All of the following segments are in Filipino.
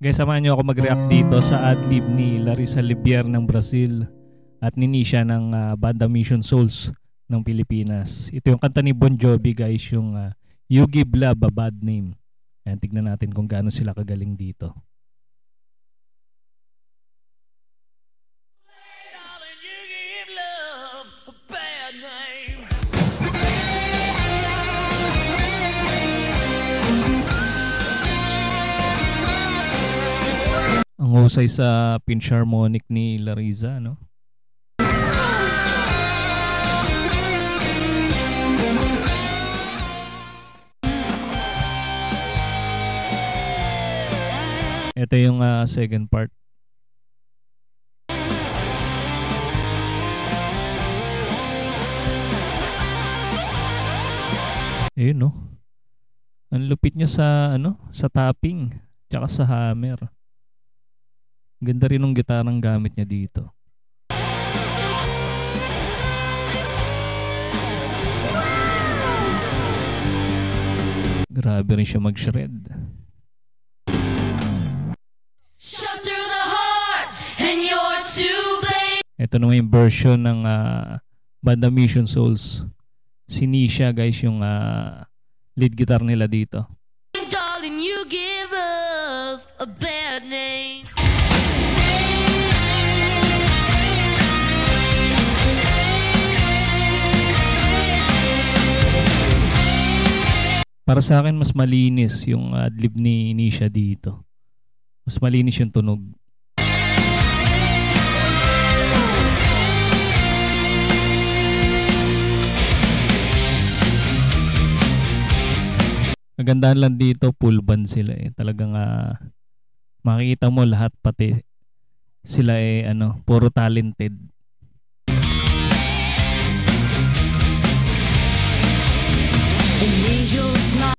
Guys, samahan niyo ako mag-react dito sa adlib ni Larissa Libier ng Brazil at ni Nisha ng banda Mission Souls ng Pilipinas. Ito yung kanta ni Bon Jovi, guys, yung You Give Love a Bad Name. Ayan, tignan natin kung gaano sila kagaling dito. Ang husay sa pinch harmonic ni Larissa, no? Ito yung second part. Ayun, no? Ang lupit niya sa sa tapping, tsaka sa hammer. Ganda rin ng gitarang gamit niya dito. Grabe rin siya mag-shred. Ito naman yung version ng banda Mission Souls. Si Nisha, guys, yung lead guitar nila dito. Darling, you give love a bad name. Para sa akin, mas malinis yung adlib ni Nisha dito. Mas malinis yung tunog. Kagandahan lang dito, full band sila eh. Talagang makikita mo lahat, pati sila eh puro talented.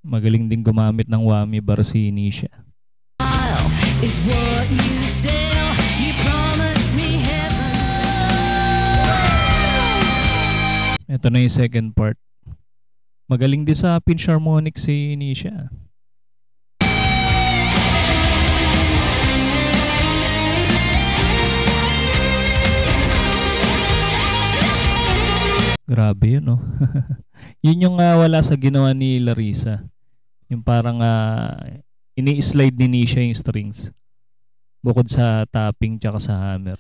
Magaling din gumamit ng whammy bar si Nisha. Ito na yung second part. Magaling din sa pinch harmonic si Nisha. Grabe yun, no? Yun yung wala sa ginawa ni Larissa. Yung parang ini-slide ni Nisha yung strings. Bukod sa tapping tsaka sa hammer.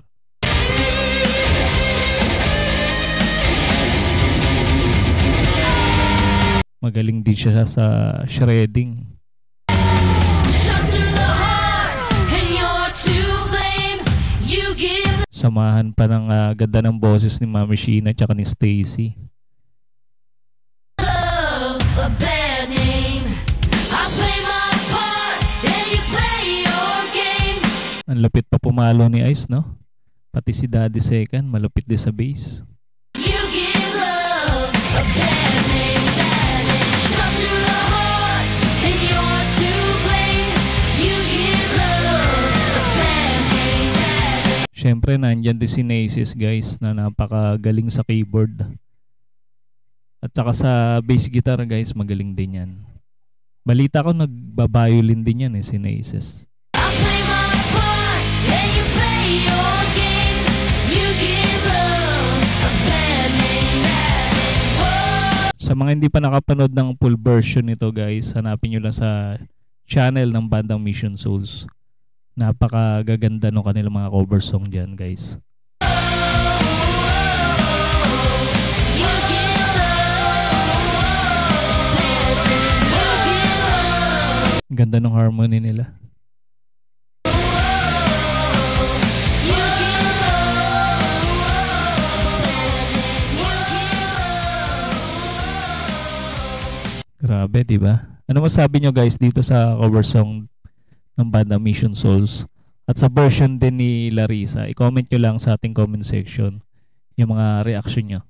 Magaling din siya sa shredding. Samahan pa ng ganda ng boses ni Mami Sheena tsaka ni Stacy. Ang lupit pa pumalo ni Ice, no? Pati si Daddy Second, malupit din sa bass. Siyempre, nandyan din si Nasis, guys, na napakagaling sa keyboard. At saka sa bass guitar, guys, magaling din yan. Balita ko, nagbabayolin din yan si Nasis. Sa mga hindi pa nakapanood ng full version nito, guys, hanapin nyo lang sa channel ng bandang Mission Souls. Napakagaganda ng kanilang mga cover song dyan, guys. Ganda ng harmony nila. Grabe, diba? Ano masabi nyo, guys, dito sa cover song ng banda Mission Souls at sa version din ni Larissa? I-comment nyo lang sa ating comment section yung mga reaction nyo.